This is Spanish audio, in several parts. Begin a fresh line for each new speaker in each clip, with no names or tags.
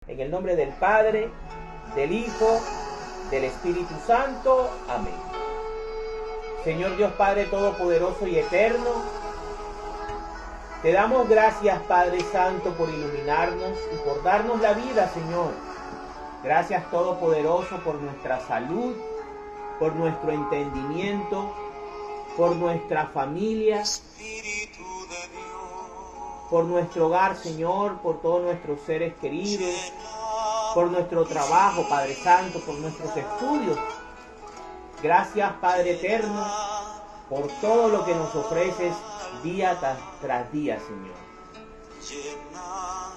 En el nombre del Padre, del Hijo, del Espíritu Santo. Amén. Señor Dios Padre Todopoderoso y Eterno, te damos gracias, Padre Santo, por iluminarnos y por darnos la vida, Señor. Gracias, Todopoderoso, por nuestra salud, por nuestro entendimiento, por nuestra familia, por nuestro hogar, Señor, por todos nuestros seres queridos, por nuestro trabajo, Padre Santo, por nuestros estudios. Gracias, Padre Eterno, por todo lo que nos ofreces día tras día, Señor.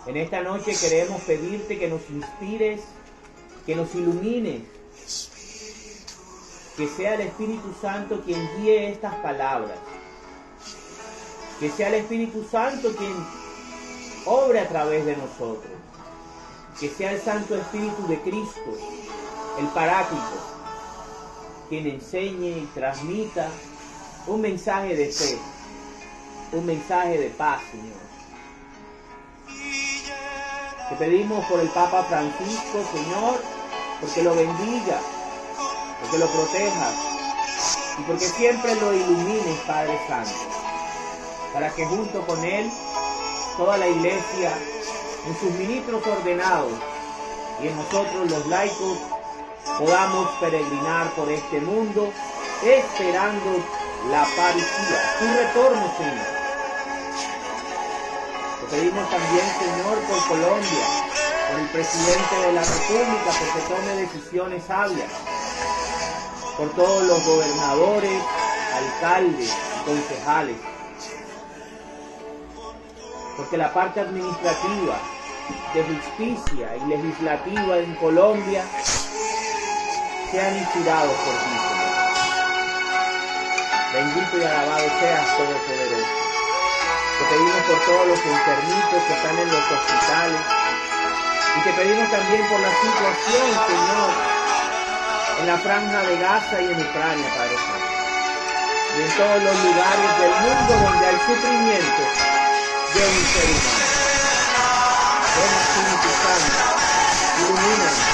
En esta noche queremos pedirte que nos inspires, que nos ilumines, que sea el Espíritu Santo quien guíe estas palabras, que sea el Espíritu Santo quien obre a través de nosotros, que sea el Santo Espíritu de Cristo, el Paráclito, quien enseñe y transmita un mensaje de fe, un mensaje de paz, Señor. Te pedimos por el Papa Francisco, Señor, porque lo bendiga, porque lo proteja y porque siempre lo ilumines, Padre Santo, para que junto con él toda la Iglesia, en sus ministros ordenados y en nosotros los laicos, podamos peregrinar por este mundo esperando la parucía, tu retorno, Señor. Te pedimos también, Señor, por Colombia, por el presidente de la República, porque tome decisiones sabias, por todos los gobernadores, alcaldes y concejales, porque la parte administrativa, de justicia y legislativa en Colombia sean inspirados por ti, Señor. Bendito y alabado seas, Todopoderoso. Te pedimos por todos los enfermitos que están en los hospitales y te pedimos también por la situación, Señor, en la franja de Gaza y en Ucrania, Padre Santo, y en todos los lugares del mundo donde hay sufrimiento de un ser humano. Ven, Espíritu Santo, ilumínanos.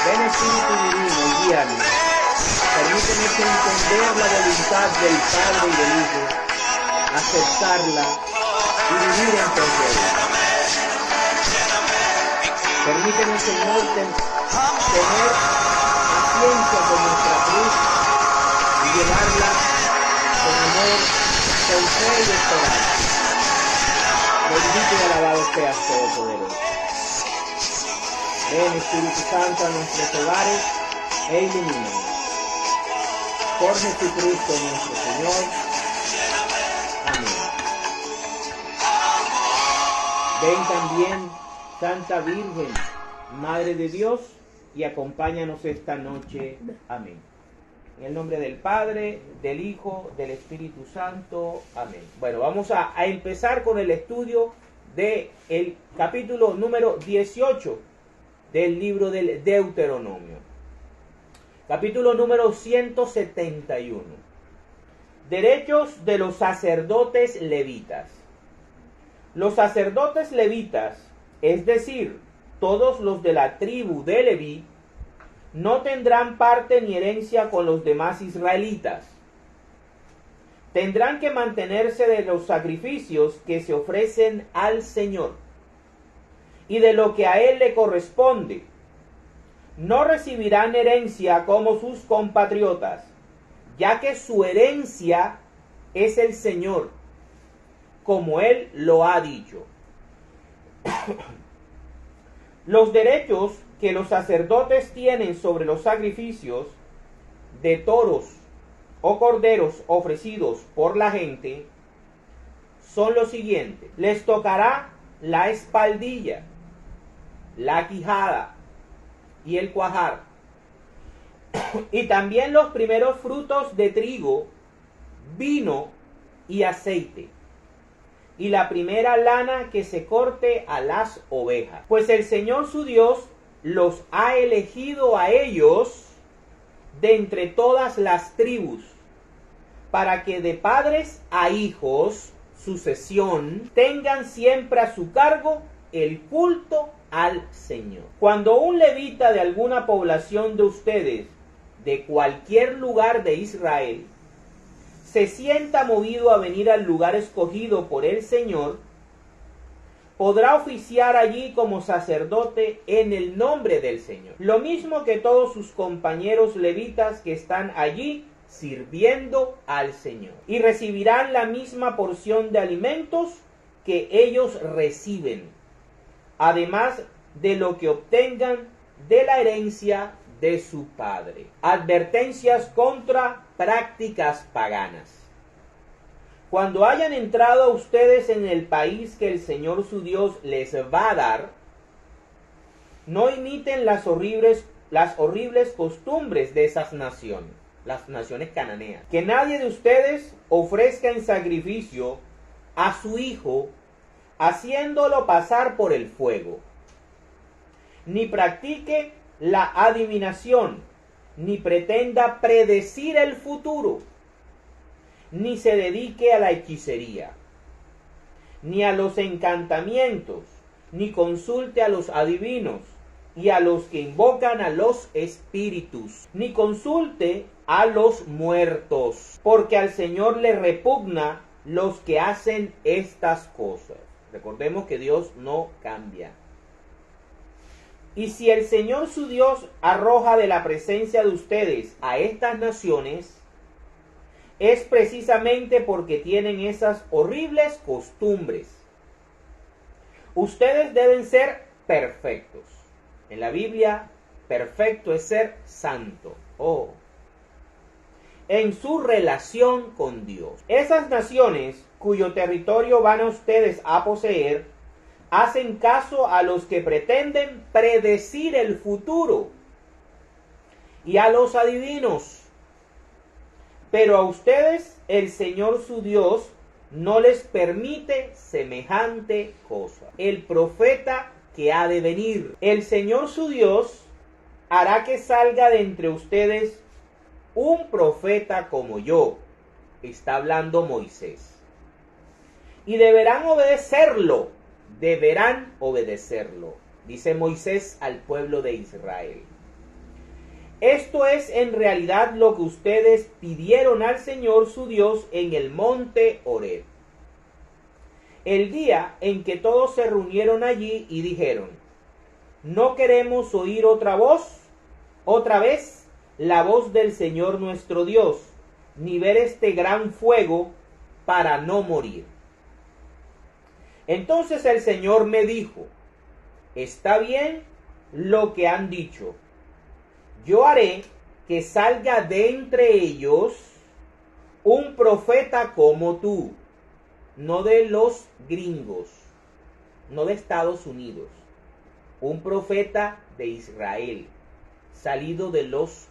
Ven, Espíritu Divino, guíanos. Permíteme entender la voluntad del Padre y del Hijo, aceptarla y vivir en confianza. Permíteme, Señor, tener paciencia con nuestra cruz y llevarla con amor, con fe y esperanza. Bendito y alabado seas, Todopoderoso. Ven, Espíritu Santo, a nuestros hogares e ilumínanos. Por Jesucristo nuestro Señor. Amén. Ven también, Santa Virgen, Madre de Dios, y acompáñanos esta noche. Amén. En el nombre del Padre, del Hijo, del Espíritu Santo. Amén. Bueno, vamos a empezar con el estudio del capítulo número 18 del libro del Deuteronomio. Capítulo número 171. Derechos de los sacerdotes levitas. Los sacerdotes levitas, es decir, todos los de la tribu de Leví, no tendrán parte ni herencia con los demás israelitas. Tendrán que mantenerse de los sacrificios que se ofrecen al Señor y de lo que a Él le corresponde. No recibirán herencia como sus compatriotas, ya que su herencia es el Señor, como Él lo ha dicho. Los derechos que los sacerdotes tienen sobre los sacrificios de toros o corderos ofrecidos por la gente son los siguientes. Les tocará la espaldilla, la quijada y el cuajar, y también los primeros frutos de trigo, vino y aceite, y la primera lana que se corte a las ovejas. Pues el Señor su Dios los ha elegido a ellos de entre todas las tribus, para que de padres a hijos, sucesión, tengan siempre a su cargo el culto al Señor. Cuando un levita de alguna población de ustedes, de cualquier lugar de Israel, se sienta movido a venir al lugar escogido por el Señor, podrá oficiar allí como sacerdote en el nombre del Señor. Lo mismo que todos sus compañeros levitas que están allí sirviendo al Señor. Y recibirán la misma porción de alimentos que ellos reciben, además de lo que obtengan de la herencia de su padre. Advertencias contra prácticas paganas. Cuando hayan entrado ustedes en el país que el Señor su Dios les va a dar, no imiten las horribles costumbres de esas naciones, las naciones cananeas. Que nadie de ustedes ofrezca en sacrificio a su hijo, haciéndolo pasar por el fuego, ni practique la adivinación, ni pretenda predecir el futuro, ni se dedique a la hechicería, ni a los encantamientos, ni consulte a los adivinos y a los que invocan a los espíritus, ni consulte a los muertos, porque al Señor le repugna los que hacen estas cosas. Recordemos que Dios no cambia. Y si el Señor su Dios arroja de la presencia de ustedes a estas naciones, es precisamente porque tienen esas horribles costumbres. Ustedes deben ser perfectos. En la Biblia, perfecto es ser santo. En su relación con Dios. Esas naciones cuyo territorio van a ustedes a poseer, hacen caso a los que pretenden predecir el futuro y a los adivinos. Pero a ustedes el Señor su Dios no les permite semejante cosa. El profeta que ha de venir. El Señor su Dios hará que salga de entre ustedes un profeta como yo. Está hablando Moisés. Y deberán obedecerlo. Dice Moisés al pueblo de Israel. Esto es en realidad lo que ustedes pidieron al Señor su Dios en el monte Horeb. El día en que todos se reunieron allí y dijeron: no queremos oír otra vez la voz del Señor nuestro Dios, ni ver este gran fuego para no morir. Entonces el Señor me dijo: está bien lo que han dicho. Yo haré que salga de entre ellos un profeta como tú, no de los gringos, no de Estados Unidos, un profeta de Israel, salido de los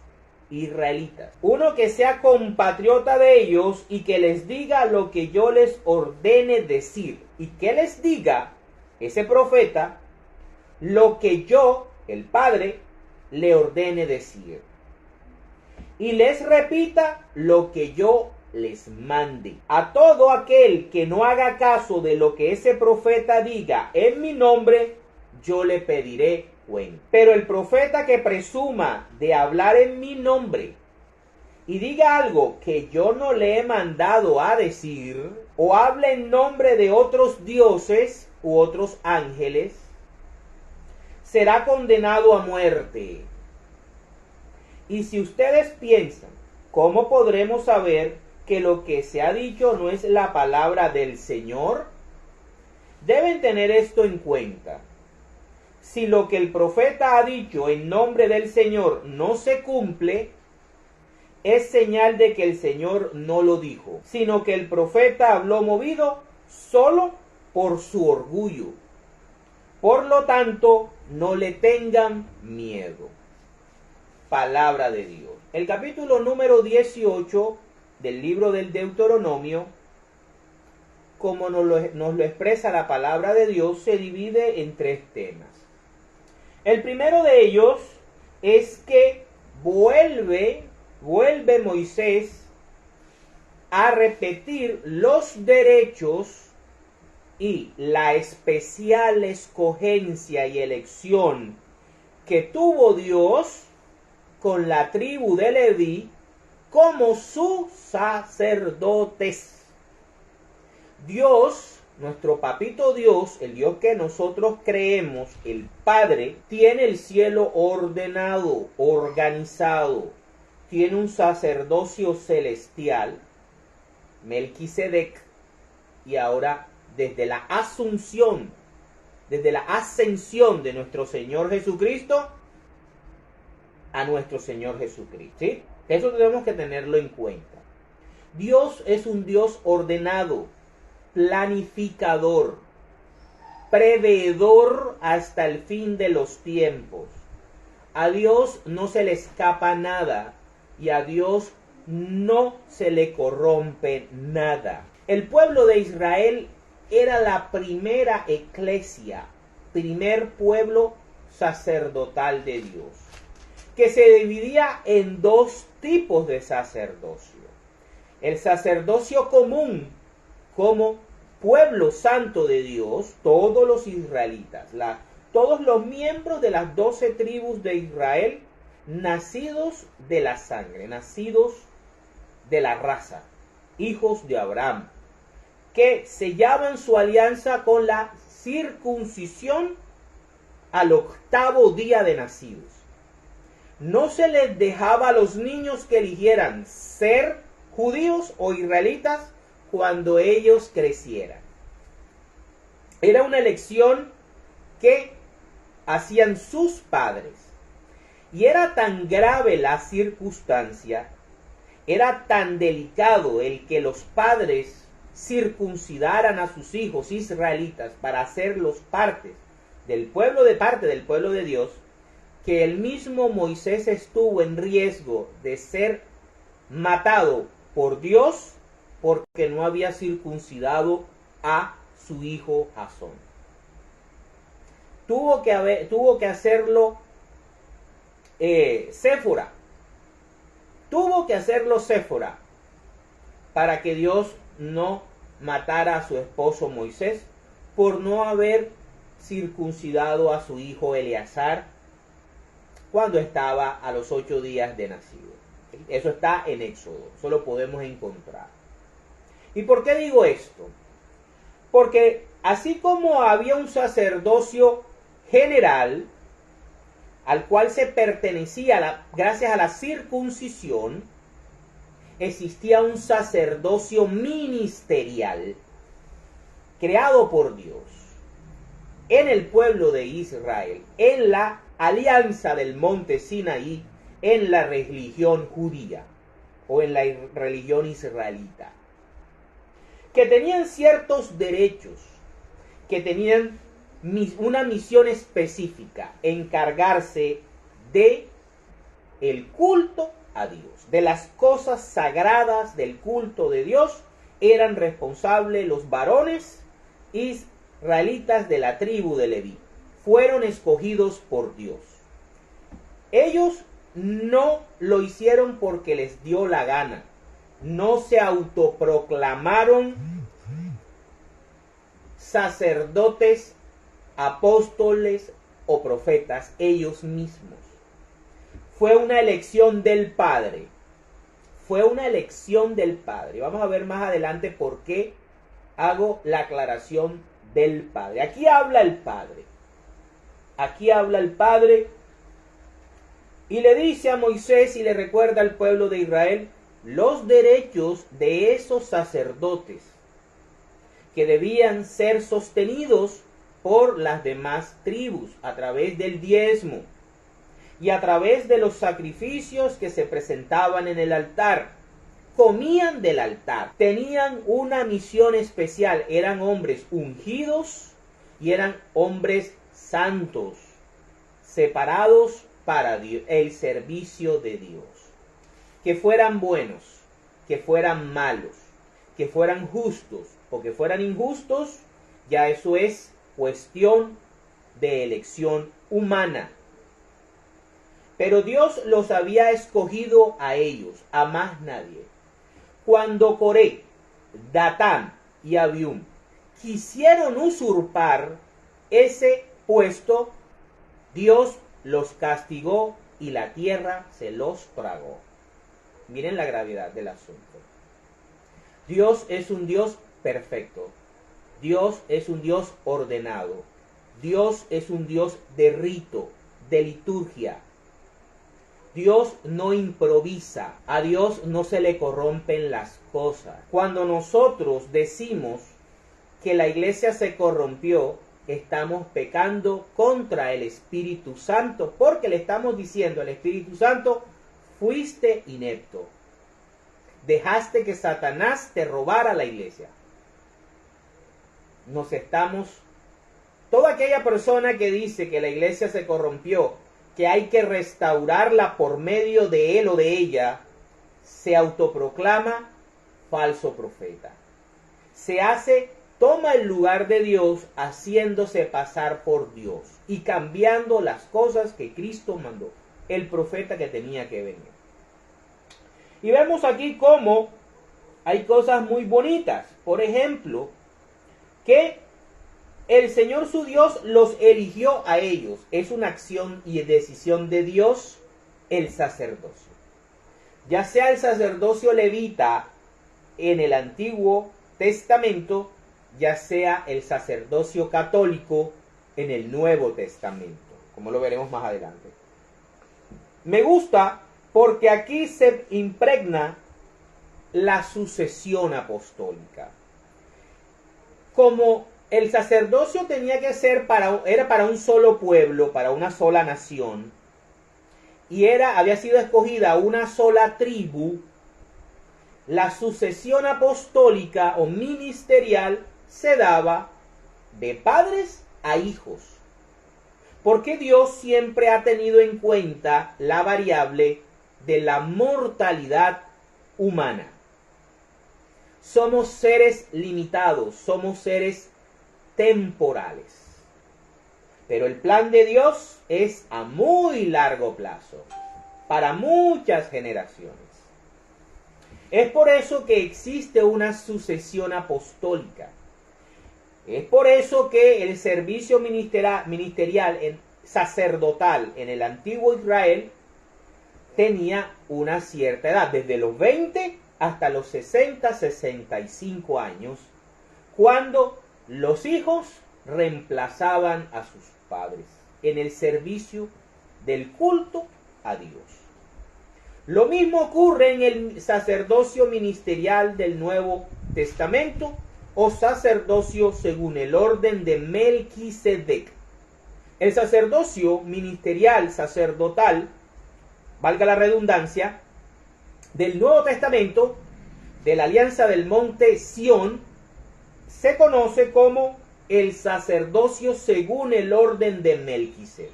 israelitas. Uno que sea compatriota de ellos y que les diga lo que yo les ordene decir. Y que les diga ese profeta lo que yo, el Padre, le ordene decir. Y les repita lo que yo les mande. A todo aquel que no haga caso de lo que ese profeta diga en mi nombre, yo le pediré cuenta. Pero el profeta que presuma de hablar en mi nombre y diga algo que yo no le he mandado a decir, o hable en nombre de otros dioses u otros ángeles, será condenado a muerte. Y si ustedes piensan, ¿cómo podremos saber que lo que se ha dicho no es la palabra del Señor? Deben tener esto en cuenta. Si lo que el profeta ha dicho en nombre del Señor no se cumple, es señal de que el Señor no lo dijo, sino que el profeta habló movido solo por su orgullo. Por lo tanto, no le tengan miedo. Palabra de Dios. El capítulo número 18 del libro del Deuteronomio, como nos lo expresa la palabra de Dios, se divide en 3 temas. El primero de ellos es que vuelve Moisés a repetir los derechos y la especial escogencia y elección que tuvo Dios con la tribu de Leví como sus sacerdotes. Dios, nuestro papito Dios, el Dios que nosotros creemos, el Padre, tiene el cielo ordenado, organizado, tiene un sacerdocio celestial, Melquisedec, y ahora desde la asunción, desde la ascensión de nuestro Señor Jesucristo a nuestro Señor Jesucristo, ¿sí? Eso tenemos que tenerlo en cuenta. Dios es un Dios ordenado, planificador, preveedor hasta el fin de los tiempos. A Dios no se le escapa nada y a Dios no se le corrompe nada. El pueblo de Israel era la primera eclesia, primer pueblo sacerdotal de Dios, que se dividía en dos tipos de sacerdocio. El sacerdocio común, como pueblo santo de Dios, todos los israelitas, todos los miembros de las 12 tribus de Israel, nacidos de la sangre, nacidos de la raza, hijos de Abraham, que sellaban su alianza con la circuncisión al 8º día de nacidos. No se les dejaba a los niños que eligieran ser judíos o israelitas cuando ellos crecieran. Era una elección que hacían sus padres. Y era tan grave la circunstancia, era tan delicado el que los padres circuncidaran a sus hijos israelitas para hacerlos parte del pueblo de Dios, que el mismo Moisés estuvo en riesgo de ser matado por Dios porque no había circuncidado a su hijo Jasón. Tuvo que hacerlo Séfora. Tuvo que hacerlo Séfora para que Dios no matara a su esposo Moisés por no haber circuncidado a su hijo Eleazar cuando estaba a los 8 días de nacido. Eso está en Éxodo, eso lo podemos encontrar. ¿Y por qué digo esto? Porque así como había un sacerdocio general al cual se pertenecía gracias a la circuncisión, existía un sacerdocio ministerial creado por Dios en el pueblo de Israel, en la alianza del monte Sinaí, en la religión judía o en la religión israelita, que tenían ciertos derechos, que tenían una misión específica, encargarse de el culto a Dios, de las cosas sagradas del culto de Dios. Eran responsables los varones israelitas de la tribu de Leví. Fueron escogidos por Dios. Ellos no lo hicieron porque les dio la gana. No se autoproclamaron sacerdotes, apóstoles o profetas ellos mismos. Fue una elección del Padre. Fue una elección del Padre. Vamos a ver más adelante por qué hago la aclaración del Padre. Aquí habla el Padre. Aquí habla el Padre y le dice a Moisés y le recuerda al pueblo de Israel los derechos de esos sacerdotes que debían ser sostenidos por las demás tribus a través del diezmo y a través de los sacrificios que se presentaban en el altar. Comían del altar, tenían una misión especial, eran hombres ungidos y eran hombres santos, separados para Dios, el servicio de Dios. Que fueran buenos, que fueran malos, que fueran justos o que fueran injustos, ya eso es cuestión de elección humana. Pero Dios los había escogido a ellos, a más nadie. Cuando Coré, Datán y Abiún quisieron usurpar ese puesto, Dios los castigó y la tierra se los tragó. Miren la gravedad del asunto. Dios es un Dios perfecto. Dios es un Dios ordenado. Dios es un Dios de rito, de liturgia. Dios no improvisa. A Dios no se le corrompen las cosas. Cuando nosotros decimos que la iglesia se corrompió, estamos pecando contra el Espíritu Santo, porque le estamos diciendo al Espíritu Santo: fuiste inepto, dejaste que Satanás te robara la iglesia. Toda aquella persona que dice que la iglesia se corrompió, que hay que restaurarla por medio de él o de ella, se autoproclama falso profeta. Toma el lugar de Dios haciéndose pasar por Dios y cambiando las cosas que Cristo mandó, el profeta que tenía que venir. Y vemos aquí cómo hay cosas muy bonitas. Por ejemplo, que el Señor su Dios los eligió a ellos. Es una acción y decisión de Dios el sacerdocio. Ya sea el sacerdocio levita en el Antiguo Testamento, ya sea el sacerdocio católico en el Nuevo Testamento, como lo veremos más adelante. Me gusta porque aquí se impregna la sucesión apostólica. Como el sacerdocio tenía que ser era para un solo pueblo, para una sola nación, y había sido escogida una sola tribu, la sucesión apostólica o ministerial se daba de padres a hijos. Porque Dios siempre ha tenido en cuenta la variable de la mortalidad humana. Somos seres limitados, somos seres temporales. Pero el plan de Dios es a muy largo plazo, para muchas generaciones. Es por eso que existe una sucesión apostólica. Es por eso que el servicio ministerial sacerdotal en el antiguo Israel tenía una cierta edad, desde los 20 hasta los 60, 65 años, cuando los hijos reemplazaban a sus padres en el servicio del culto a Dios. Lo mismo ocurre en el sacerdocio ministerial del Nuevo Testamento o sacerdocio según el orden de Melquisedec. El sacerdocio ministerial sacerdotal, valga la redundancia, del Nuevo Testamento, de la alianza del monte Sión, se conoce como el sacerdocio según el orden de Melquisedec.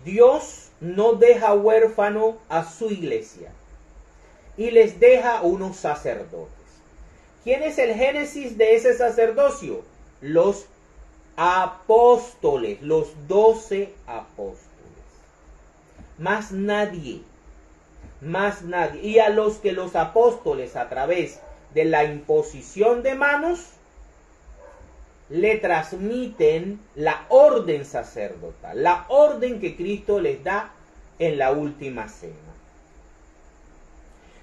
Dios no deja huérfano a su iglesia y les deja unos sacerdotes. ¿Quién es el génesis de ese sacerdocio? Los apóstoles, los 12 apóstoles. Más nadie. Y a los que los apóstoles, a través de la imposición de manos, le transmiten la orden sacerdotal, la orden que Cristo les da en la última cena.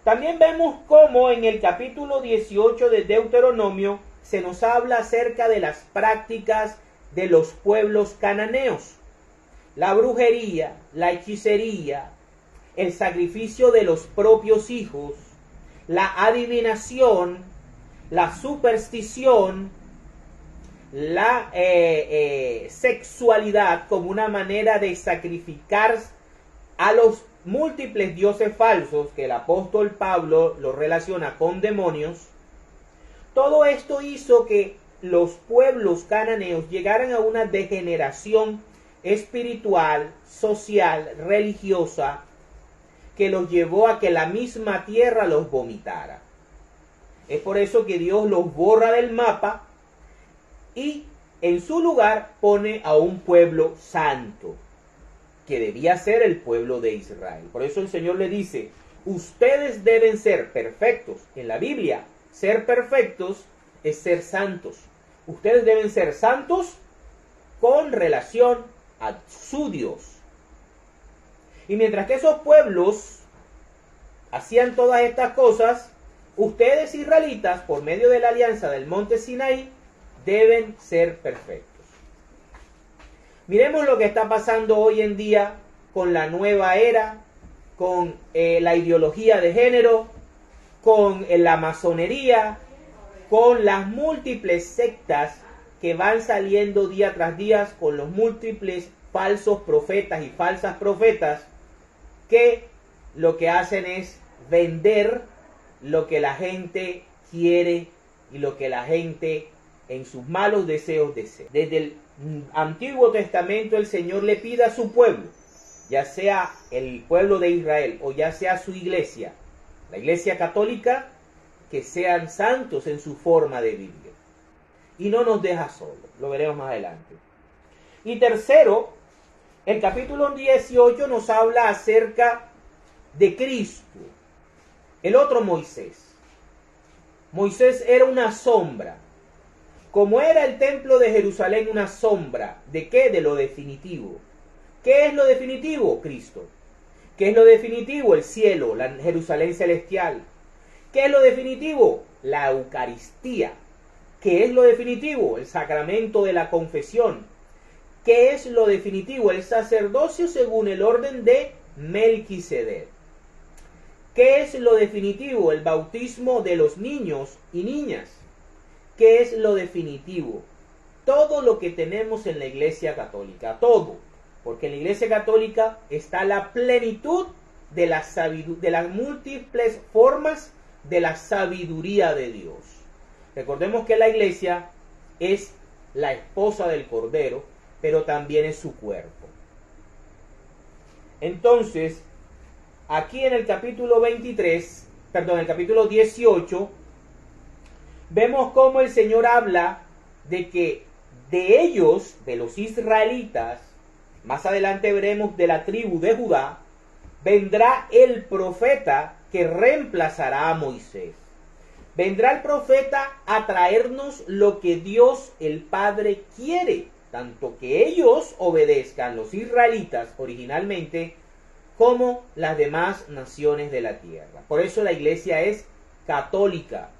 También vemos cómo en el capítulo 18 de Deuteronomio se nos habla acerca de las prácticas de los pueblos cananeos. La brujería, la hechicería, el sacrificio de los propios hijos, la adivinación, la superstición, la sexualidad como una manera de sacrificar a los múltiples dioses falsos que el apóstol Pablo lo relaciona con demonios. Todo esto hizo que los pueblos cananeos llegaran a una degeneración espiritual, social, religiosa, que los llevó a que la misma tierra los vomitara. Es por eso que Dios los borra del mapa y en su lugar pone a un pueblo santo, que debía ser el pueblo de Israel. Por eso el Señor le dice, ustedes deben ser perfectos. En la Biblia, ser perfectos es ser santos. Ustedes deben ser santos con relación a su Dios. Y mientras que esos pueblos hacían todas estas cosas, ustedes israelitas, por medio de la alianza del monte Sinaí, deben ser perfectos. Miremos lo que está pasando hoy en día con la nueva era, con la ideología de género, con la masonería, con las múltiples sectas que van saliendo día tras día, con los múltiples falsos profetas y falsas profetas, que lo que hacen es vender lo que la gente quiere y lo que la gente en sus malos deseos desea. Desde el Antiguo Testamento el Señor le pide a su pueblo, ya sea el pueblo de Israel o ya sea su iglesia, la iglesia católica, que sean santos en su forma de vivir. Y no nos deja solos, lo veremos más adelante. Y tercero, el capítulo 18 nos habla acerca de Cristo, el otro Moisés. Moisés era una sombra. Como era el templo de Jerusalén una sombra, ¿de qué? De lo definitivo. ¿Qué es lo definitivo? Cristo. ¿Qué es lo definitivo? El cielo, la Jerusalén celestial. ¿Qué es lo definitivo? La Eucaristía. ¿Qué es lo definitivo? El sacramento de la confesión. ¿Qué es lo definitivo? El sacerdocio según el orden de Melquisedec. ¿Qué es lo definitivo? El bautismo de los niños y niñas. ¿Qué es lo definitivo? Todo lo que tenemos en la Iglesia Católica, todo. Porque en la Iglesia Católica está la plenitud de las múltiples formas de la sabiduría de Dios. Recordemos que la Iglesia es la esposa del Cordero, pero también es su cuerpo. Entonces, aquí en el capítulo 18, vemos cómo el Señor habla de que de ellos, de los israelitas, más adelante veremos de la tribu de Judá, vendrá el profeta que reemplazará a Moisés. Vendrá el profeta a traernos lo que Dios el Padre quiere, tanto que ellos obedezcan, los israelitas originalmente, como las demás naciones de la tierra. Por eso la iglesia es católica,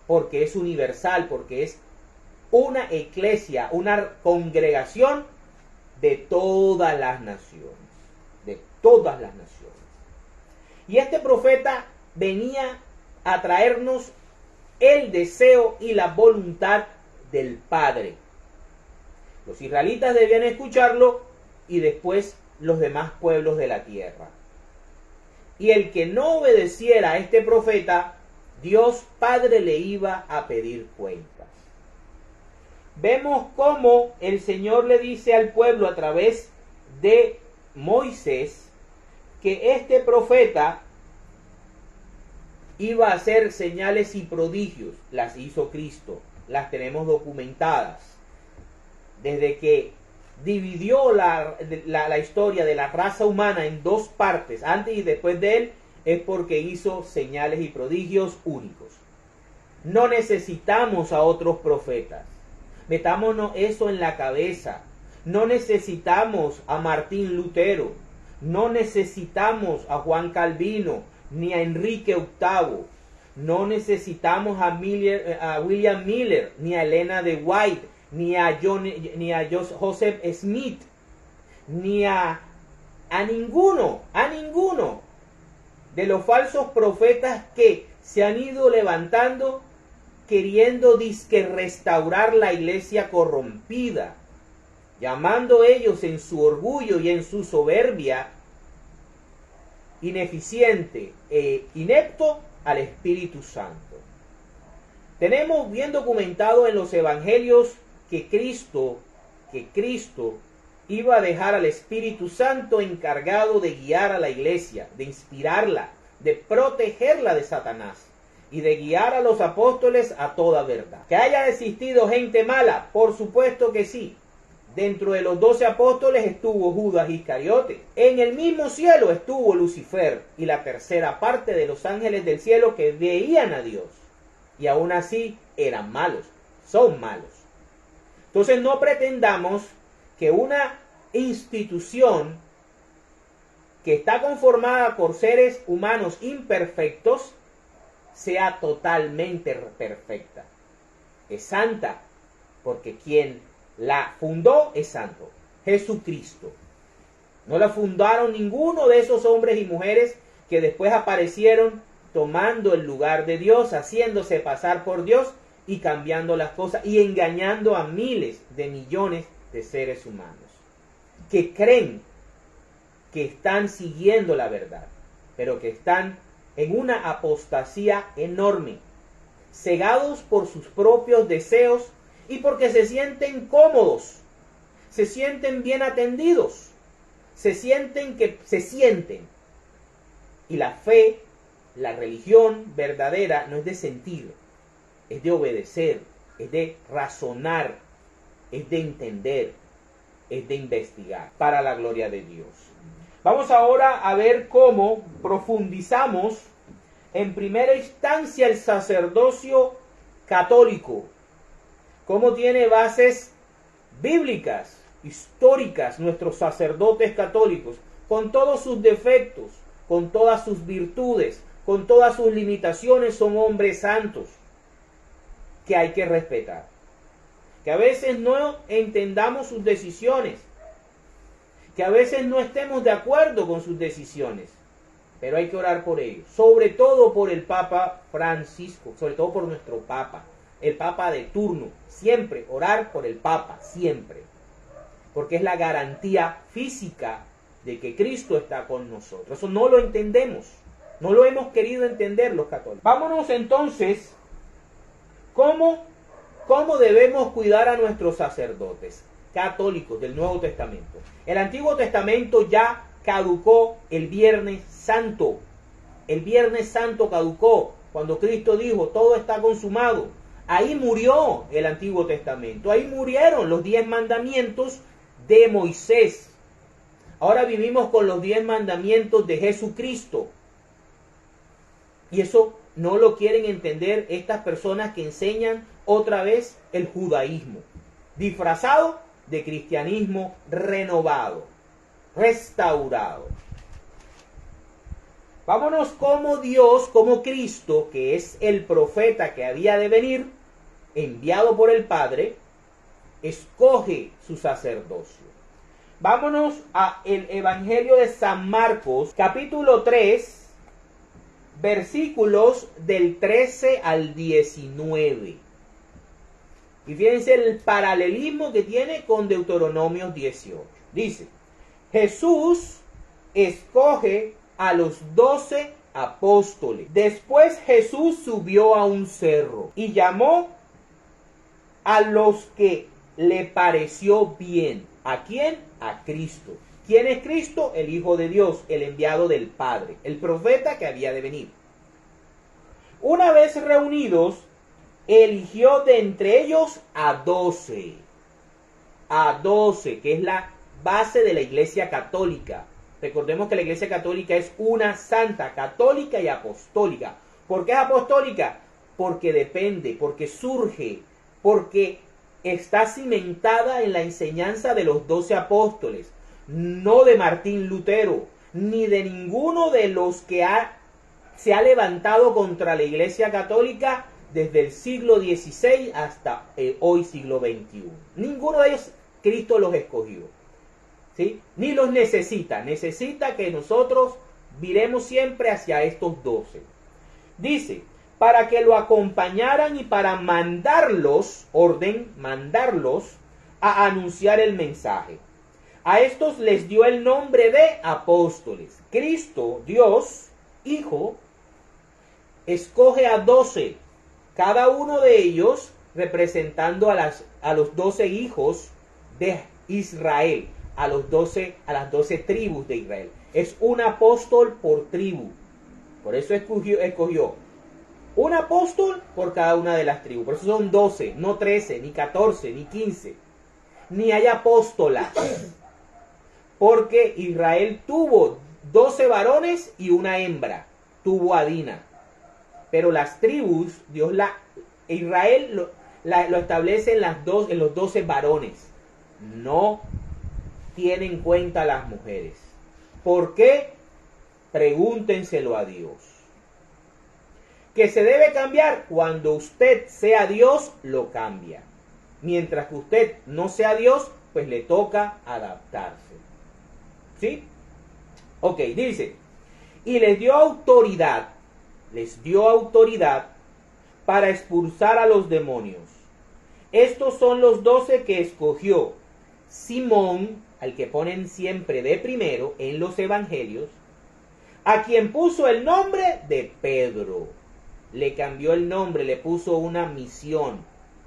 porque es universal, porque es una iglesia, una congregación de todas las naciones, de todas las naciones. Y este profeta venía a traernos el deseo y la voluntad del Padre. Los israelitas debían escucharlo y después los demás pueblos de la tierra. Y el que no obedeciera a este profeta, Dios Padre le iba a pedir cuentas. Vemos cómo el Señor le dice al pueblo a través de Moisés que este profeta iba a hacer señales y prodigios. Las hizo Cristo, las tenemos documentadas. Desde que dividió la historia de la raza humana en dos partes, antes y después de él, es porque hizo señales y prodigios únicos. No necesitamos a otros profetas. Metámonos eso en la cabeza. No necesitamos a Martín Lutero. No necesitamos a Juan Calvino, ni a Enrique VIII. No necesitamos a William Miller, ni a Elena de White, ni a Joseph Smith, ni a ninguno de los falsos profetas que se han ido levantando queriendo disque restaurar la iglesia corrompida, llamando ellos en su orgullo y en su soberbia ineficiente e inepto al Espíritu Santo. Tenemos bien documentado en los evangelios que Cristo iba a dejar al Espíritu Santo encargado de guiar a la iglesia, de inspirarla, de protegerla de Satanás y de guiar a los apóstoles a toda verdad. ¿Que haya existido gente mala? Por supuesto que sí. Dentro de los 12 apóstoles estuvo Judas Iscariote. En el mismo cielo estuvo Lucifer y la tercera parte de los ángeles del cielo que veían a Dios. y aún así eran malos, son malos. Entonces no pretendamos que una institución que está conformada por seres humanos imperfectos sea totalmente perfecta. Es santa, porque quien la fundó es santo, Jesucristo. No la fundaron ninguno de esos hombres y mujeres que después aparecieron tomando el lugar de Dios, haciéndose pasar por Dios y cambiando las cosas y engañando a miles de millones de seres humanos que creen que están siguiendo la verdad, pero que están en una apostasía enorme, cegados por sus propios deseos y porque se sienten cómodos, se sienten bien atendidos, se sienten. Y la fe, la religión verdadera no es de sentir, es de obedecer, es de razonar, es de entender, es de investigar para la gloria de Dios. Vamos ahora a ver cómo profundizamos en primera instancia el sacerdocio católico, cómo tiene bases bíblicas, históricas, nuestros sacerdotes católicos, con todos sus defectos, con todas sus virtudes, con todas sus limitaciones, son hombres santos que hay que respetar. Que a veces no entendamos sus decisiones, que a veces no estemos de acuerdo con sus decisiones, pero hay que orar por ellos, sobre todo por el Papa Francisco, sobre todo por nuestro Papa, el Papa de turno, siempre orar por el Papa, siempre, porque es la garantía física de que Cristo está con nosotros. Eso no lo entendemos, no lo hemos querido entender los católicos. Vámonos entonces, ¿cómo debemos cuidar a nuestros sacerdotes católicos del Nuevo Testamento? El Antiguo Testamento ya caducó el Viernes Santo. El Viernes Santo caducó cuando Cristo dijo, todo está consumado. Ahí murió el Antiguo Testamento. Ahí murieron los 10 mandamientos de Moisés. Ahora vivimos con los 10 mandamientos de Jesucristo. Y eso no lo quieren entender estas personas que enseñan otra vez el judaísmo, disfrazado de cristianismo renovado, restaurado. Vámonos como Dios, como Cristo, que es el profeta que había de venir, enviado por el Padre, escoge su sacerdocio. Vámonos a el Evangelio de San Marcos, capítulo 3, versículos del 13 al 19. Y fíjense el paralelismo que tiene con Deuteronomio 18. Dice, Jesús escoge a los 12 apóstoles. Después Jesús subió a un cerro y llamó a los que le pareció bien. ¿A quién? A Cristo. ¿Quién es Cristo? El Hijo de Dios, el enviado del Padre, el profeta que había de venir. Una vez reunidos, eligió de entre ellos a 12. A 12, que es la base de la Iglesia Católica. Recordemos que la Iglesia Católica es una santa, católica y apostólica. ¿Por qué es apostólica? Porque depende, porque surge, porque está cimentada en la enseñanza de los 12 apóstoles, no de Martín Lutero, ni de ninguno de los que se ha levantado contra la Iglesia Católica desde el siglo XVI hasta hoy siglo XXI. Ninguno de ellos Cristo los escogió, ¿sí? Ni los necesita. Necesita que nosotros viremos siempre hacia estos 12. Dice, para que lo acompañaran y para mandarlos, mandarlos a anunciar el mensaje. A estos les dio el nombre de apóstoles. Cristo, Dios, Hijo, escoge a 12, cada uno de ellos representando a los 12 hijos de Israel, a las 12 tribus de Israel. Es un apóstol por tribu. Por eso escogió un apóstol por cada una de las tribus. Por eso son 12, no 13, ni 14, ni 15. Ni hay apóstolas. Porque Israel tuvo 12 varones y una hembra. Tuvo a Dina. Pero las tribus, Dios Israel lo establece en los 12 varones. No tiene en cuenta a las mujeres. ¿Por qué? Pregúntenselo a Dios. ¿Que se debe cambiar? Cuando usted sea Dios, lo cambia. Mientras que usted no sea Dios, pues le toca adaptarse. ¿Sí? Ok, dice, y les dio autoridad para expulsar a los demonios. Estos son los 12 que escogió Simón, al que ponen siempre de primero en los evangelios, a quien puso el nombre de Pedro. Le cambió el nombre, le puso una misión.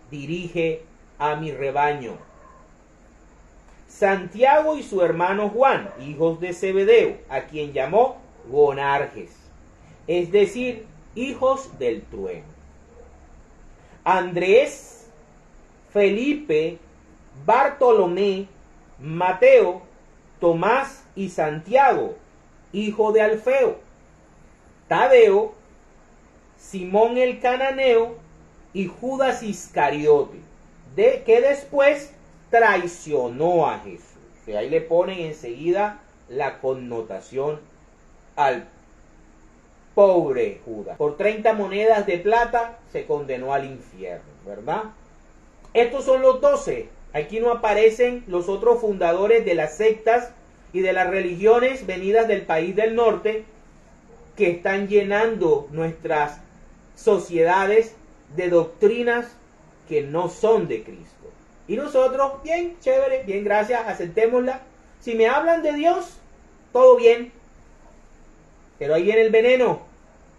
Dirige a mi rebaño. Santiago y su hermano Juan, hijos de Zebedeo, a quien llamó Boanerges, es decir, hijos del trueno. Andrés, Felipe, Bartolomé, Mateo, Tomás y Santiago, hijo de Alfeo, Tadeo, Simón el cananeo y Judas Iscariote, que después traicionó a Jesús. Y ahí le ponen enseguida la connotación al pobre Judas. Por 30 monedas de plata se condenó al infierno, ¿verdad? Estos son los 12. Aquí no aparecen los otros fundadores de las sectas y de las religiones venidas del país del norte que están llenando nuestras sociedades de doctrinas que no son de Cristo. Y nosotros, bien, chévere, bien, gracias, aceptémosla. Si me hablan de Dios, todo bien. Pero ahí viene el veneno.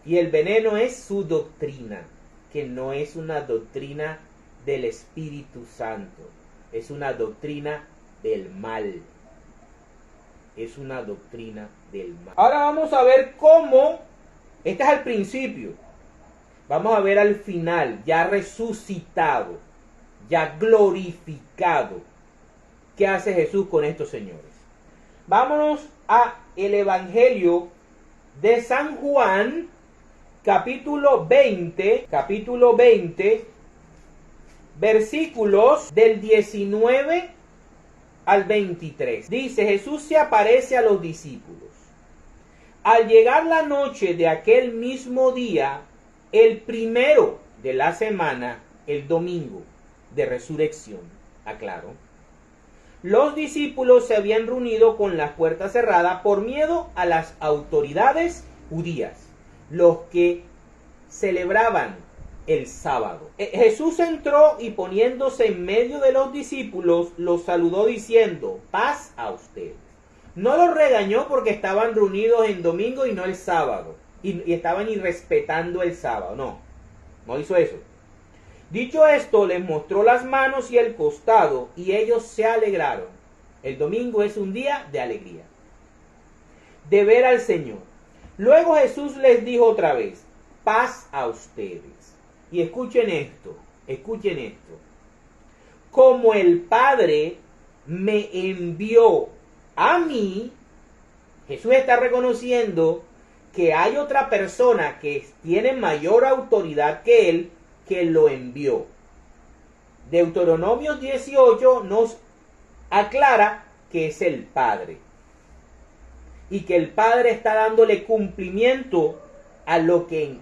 Y el veneno es su doctrina, que no es una doctrina del Espíritu Santo. Es una doctrina del mal. Es una doctrina del mal. Ahora vamos a ver cómo, este es al principio. Vamos a ver al final, ya resucitado, ya glorificado. ¿Qué hace Jesús con estos señores? Vámonos a el Evangelio de San Juan, capítulo 20, versículos del 19 al 23. Dice, Jesús se aparece a los discípulos. Al llegar la noche de aquel mismo día, el primero de la semana, el domingo de resurrección, aclaro, los discípulos se habían reunido con las puertas cerradas por miedo a las autoridades judías, los que celebraban el sábado. Jesús entró y poniéndose en medio de los discípulos, los saludó diciendo, paz a ustedes. No los regañó porque estaban reunidos en domingo y no el sábado. Y estaban irrespetando el sábado. No hizo eso. Dicho esto, les mostró las manos y el costado, y ellos se alegraron. El domingo es un día de alegría, de ver al Señor. Luego Jesús les dijo otra vez, paz a ustedes. Y escuchen esto. Como el Padre me envió a mí, Jesús está reconociendo que hay otra persona que tiene mayor autoridad que él, que lo envió. Deuteronomio 18 nos aclara que es el Padre. Y que el Padre está dándole cumplimiento a lo que en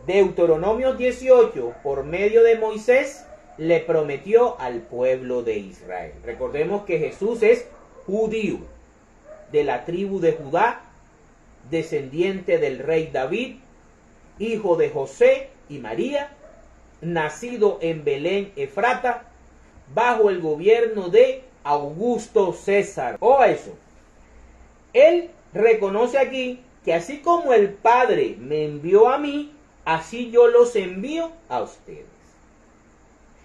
Deuteronomio 18, por medio de Moisés, le prometió al pueblo de Israel. Recordemos que Jesús es judío, de la tribu de Judá, descendiente del rey David, hijo de José y María, nacido en Belén, Efrata, bajo el gobierno de Augusto César. Eso. Él reconoce aquí que así como el Padre me envió a mí, así yo los envío a ustedes.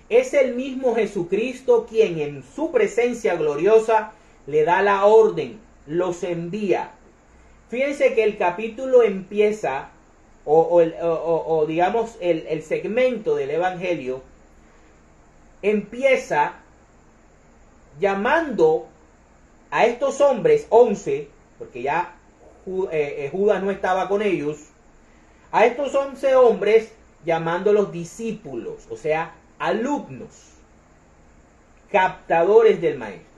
Es el mismo Jesucristo quien en su presencia gloriosa le da la orden, los envía. Fíjense que el capítulo empieza, digamos el segmento del Evangelio, empieza llamando a estos hombres, 11, porque ya Judas no estaba con ellos, a estos 11 hombres llamándolos discípulos, o sea, alumnos, captadores del Maestro.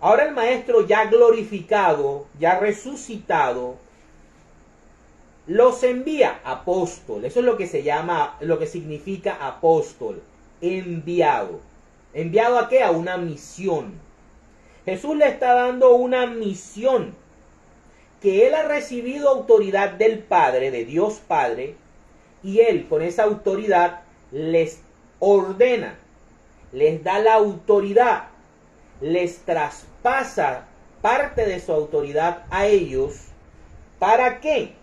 Ahora el Maestro ya glorificado, ya resucitado, los envía apóstol. Eso es lo que se llama, lo que significa apóstol, enviado. ¿Enviado a qué? A una misión. Jesús le está dando una misión, que él ha recibido autoridad del Padre, de Dios Padre, y él con esa autoridad les ordena, les da la autoridad, les traspasa parte de su autoridad a ellos. ¿Para qué?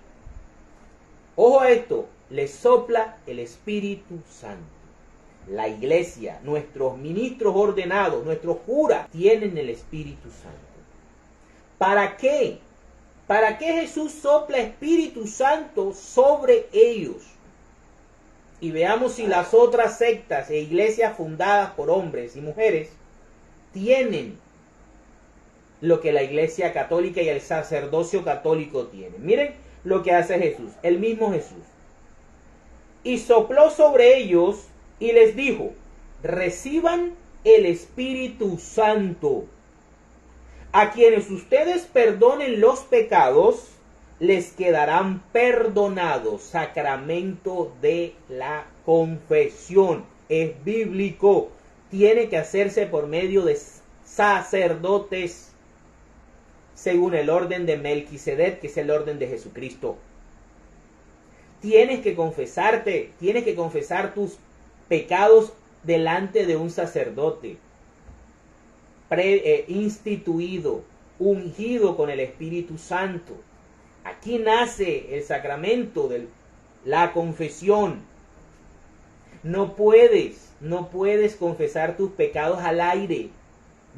Ojo a esto, les sopla el Espíritu Santo. La iglesia, nuestros ministros ordenados, nuestros curas, tienen el Espíritu Santo. ¿Para qué? ¿Para qué Jesús sopla Espíritu Santo sobre ellos? Y veamos si las otras sectas e iglesias fundadas por hombres y mujeres tienen lo que la iglesia católica y el sacerdocio católico tienen. Miren lo que hace Jesús, el mismo Jesús. Y sopló sobre ellos y les dijo, reciban el Espíritu Santo. A quienes ustedes perdonen los pecados, les quedarán perdonados. Sacramento de la confesión. Es bíblico. Tiene que hacerse por medio de sacerdotes, según el orden de Melquisedec, que es el orden de Jesucristo. Tienes que confesarte, tienes que confesar tus pecados delante de un sacerdote instituido, ungido con el Espíritu Santo. Aquí nace el sacramento de la confesión. No puedes confesar tus pecados al aire,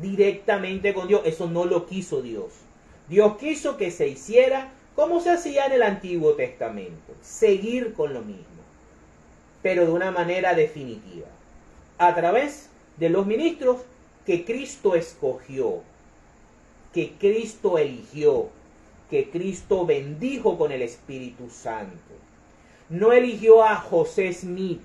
directamente con Dios. Eso no lo quiso Dios. Dios quiso que se hiciera como se hacía en el Antiguo Testamento, seguir con lo mismo, pero de una manera definitiva, a través de los ministros que Cristo escogió, que Cristo eligió, que Cristo bendijo con el Espíritu Santo. No eligió a José Smith,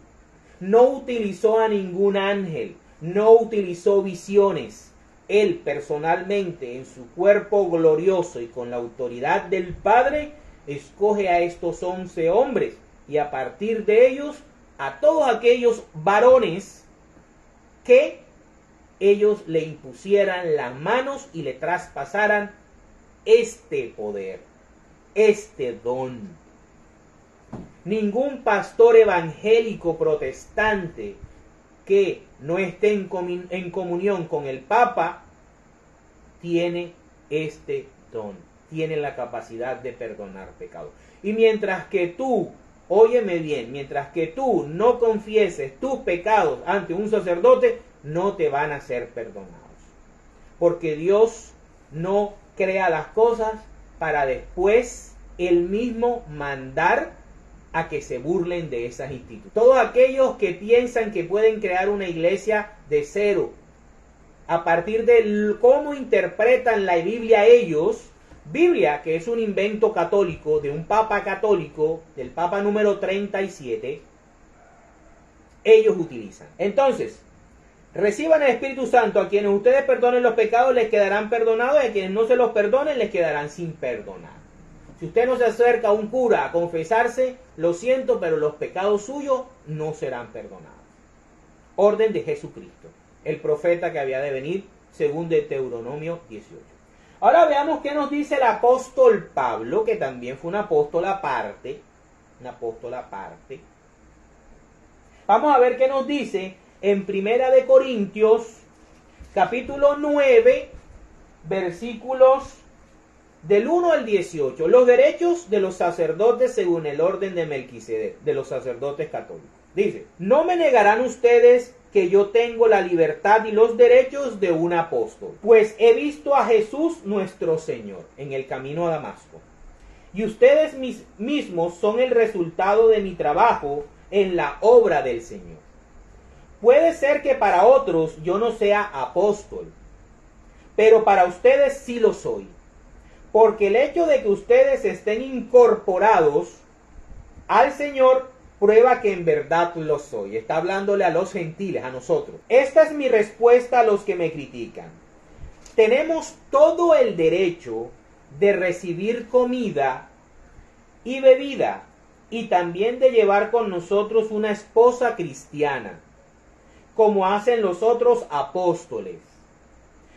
no utilizó a ningún ángel, no utilizó visiones. Él personalmente, en su cuerpo glorioso y con la autoridad del Padre, escoge a estos 11 hombres y a partir de ellos a todos aquellos varones que ellos le impusieran las manos y le traspasaran este poder, este don. Ningún pastor evangélico protestante que no esté en comunión con el Papa tiene este don, tiene la capacidad de perdonar pecados. Y mientras que tú, óyeme bien, mientras que tú no confieses tus pecados ante un sacerdote, no te van a ser perdonados. Porque Dios no crea las cosas para después Él mismo mandar a que se burlen de esas instituciones. Todos aquellos que piensan que pueden crear una iglesia de cero, a partir de cómo interpretan la Biblia ellos, Biblia que es un invento católico de un papa católico, del papa número 37, ellos utilizan. Entonces, reciban el Espíritu Santo. A quienes ustedes perdonen los pecados les quedarán perdonados, y a quienes no se los perdonen les quedarán sin perdonar. Si usted no se acerca a un cura a confesarse, lo siento, pero los pecados suyos no serán perdonados. Orden de Jesucristo, el profeta que había de venir, según Deuteronomio 18. Ahora veamos qué nos dice el apóstol Pablo, que también fue un apóstol aparte. Un apóstol aparte. Vamos a ver qué nos dice en Primera de Corintios, capítulo 9, versículos del 1 al 18, los derechos de los sacerdotes según el orden de Melquisedec, de los sacerdotes católicos. Dice, no me negarán ustedes que yo tengo la libertad y los derechos de un apóstol, pues he visto a Jesús nuestro Señor en el camino a Damasco. Y ustedes mismos son el resultado de mi trabajo en la obra del Señor. Puede ser que para otros yo no sea apóstol, pero para ustedes sí lo soy. Porque el hecho de que ustedes estén incorporados al Señor prueba que en verdad lo soy. Está hablándole a los gentiles, a nosotros. Esta es mi respuesta a los que me critican. Tenemos todo el derecho de recibir comida y bebida, y también de llevar con nosotros una esposa cristiana, como hacen los otros apóstoles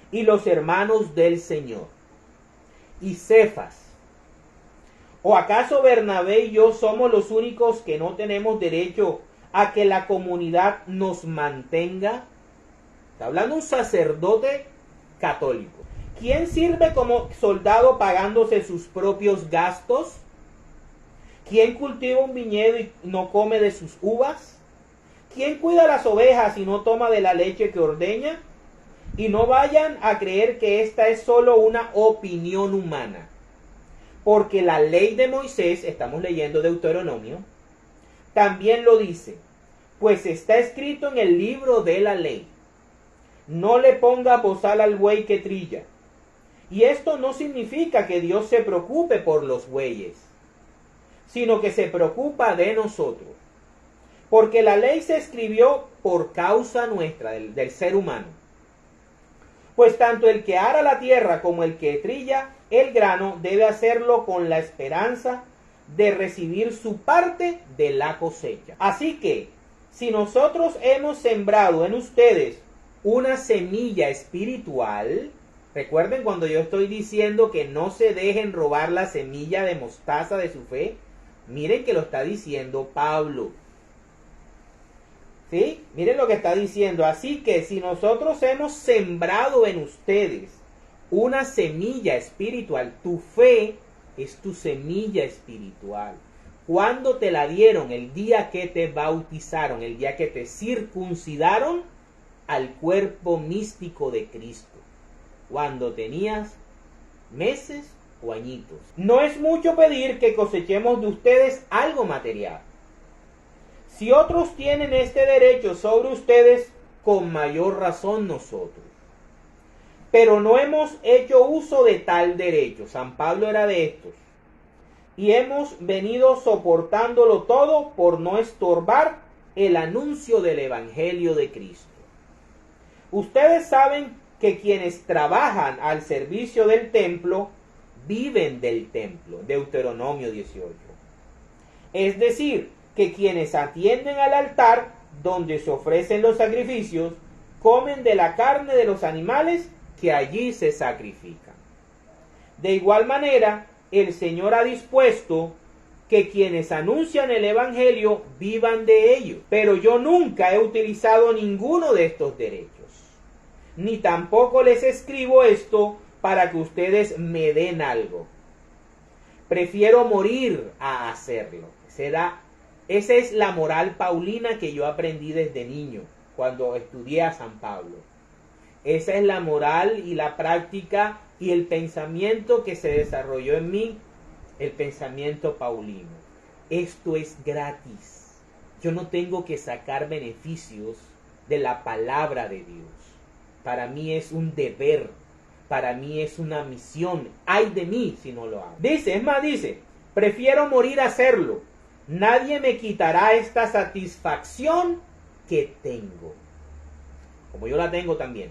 y los hermanos del Señor, y Cefas. ¿O acaso Bernabé y yo somos los únicos que no tenemos derecho a que la comunidad nos mantenga? Está hablando un sacerdote católico. ¿Quién sirve como soldado pagándose sus propios gastos? ¿Quién cultiva un viñedo y no come de sus uvas? ¿Quién cuida las ovejas y no toma de la leche que ordeña? Y no vayan a creer que esta es solo una opinión humana. Porque la ley de Moisés, estamos leyendo Deuteronomio, también lo dice. Pues está escrito en el libro de la ley: no le ponga bozal al buey que trilla. Y esto no significa que Dios se preocupe por los bueyes, sino que se preocupa de nosotros. Porque la ley se escribió por causa nuestra, del ser humano. Pues tanto el que ara la tierra como el que trilla el grano debe hacerlo con la esperanza de recibir su parte de la cosecha. Así que, si nosotros hemos sembrado en ustedes una semilla espiritual, recuerden cuando yo estoy diciendo que no se dejen robar la semilla de mostaza de su fe, miren que lo está diciendo Pablo. ¿Sí? Miren lo que está diciendo. Así que si nosotros hemos sembrado en ustedes una semilla espiritual, tu fe es tu semilla espiritual. ¿Cuándo te la dieron? El día que te bautizaron, el día que te circuncidaron al cuerpo místico de Cristo, cuando tenías meses o añitos. No es mucho pedir que cosechemos de ustedes algo material. Si otros tienen este derecho sobre ustedes, con mayor razón nosotros. Pero no hemos hecho uso de tal derecho. San Pablo era de estos. Y hemos venido soportándolo todo por no estorbar el anuncio del Evangelio de Cristo. Ustedes saben que quienes trabajan al servicio del templo viven del templo. Deuteronomio 18. Es decir, que quienes atienden al altar donde se ofrecen los sacrificios comen de la carne de los animales que allí se sacrifican. De igual manera, el Señor ha dispuesto que quienes anuncian el Evangelio vivan de ello. Pero yo nunca he utilizado ninguno de estos derechos, ni tampoco les escribo esto para que ustedes me den algo. Prefiero morir a hacerlo. Esa es la moral paulina que yo aprendí desde niño, cuando estudié a San Pablo. Esa es la moral y la práctica y el pensamiento que se desarrolló en mí, el pensamiento paulino. Esto es gratis. Yo no tengo que sacar beneficios de la palabra de Dios. Para mí es un deber, para mí es una misión. Ay de mí si no lo hago. Dice, prefiero morir a hacerlo. Nadie me quitará esta satisfacción que tengo, como yo la tengo también.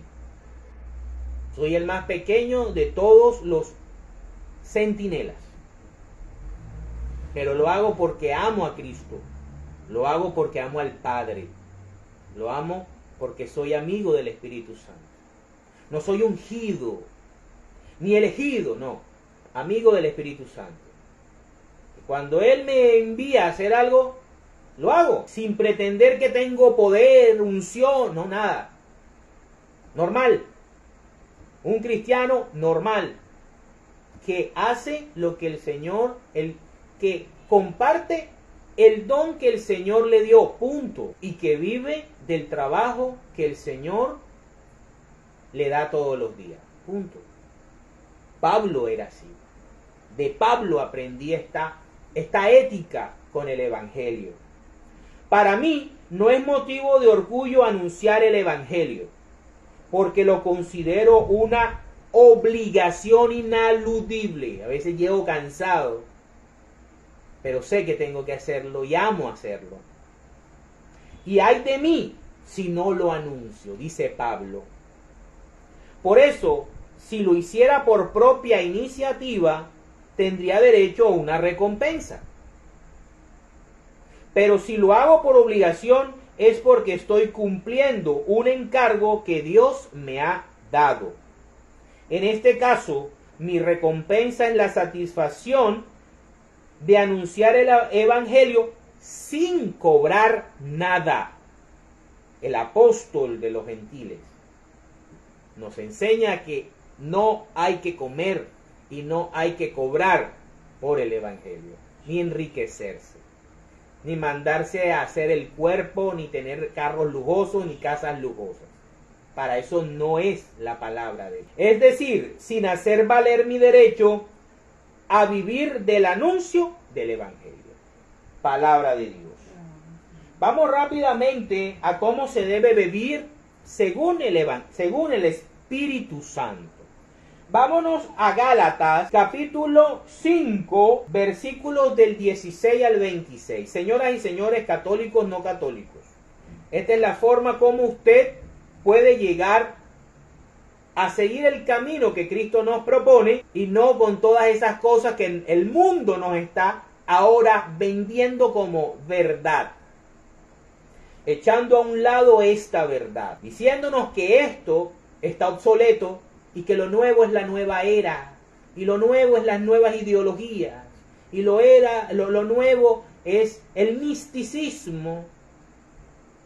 Soy el más pequeño de todos los centinelas, pero lo hago porque amo a Cristo, lo hago porque amo al Padre, lo amo porque soy amigo del Espíritu Santo. No soy ungido, ni elegido, no, amigo del Espíritu Santo. Cuando Él me envía a hacer algo, lo hago, sin pretender que tengo poder, unción, no, nada. Normal. Un cristiano normal, que hace lo que el Señor, que comparte el don que el Señor le dio, punto. Y que vive del trabajo que el Señor le da todos los días, punto. Pablo era así. De Pablo aprendí esta ética con el Evangelio. Para mí no es motivo de orgullo anunciar el Evangelio, porque lo considero una obligación inaludible. A veces llego cansado, pero sé que tengo que hacerlo y amo hacerlo. Y ay de mí si no lo anuncio, dice Pablo. Por eso, si lo hiciera por propia iniciativa, tendría derecho a una recompensa. Pero si lo hago por obligación, es porque estoy cumpliendo un encargo que Dios me ha dado. En este caso, mi recompensa es la satisfacción de anunciar el Evangelio sin cobrar nada. El apóstol de los gentiles nos enseña que no hay que comer y no hay que cobrar por el Evangelio, ni enriquecerse, ni mandarse a hacer el cuerpo, ni tener carros lujosos, ni casas lujosas. Para eso no es la palabra de Dios. Es decir, sin hacer valer mi derecho a vivir del anuncio del Evangelio. Palabra de Dios. Vamos rápidamente a cómo se debe vivir según el Espíritu Santo. Vámonos a Gálatas, capítulo 5, versículos del 16 al 26. Señoras y señores católicos, no católicos, esta es la forma como usted puede llegar a seguir el camino que Cristo nos propone y no con todas esas cosas que el mundo nos está ahora vendiendo como verdad. Echando a un lado esta verdad, diciéndonos que esto está obsoleto y que lo nuevo es la nueva era, y lo nuevo es las nuevas ideologías, y lo nuevo es el misticismo,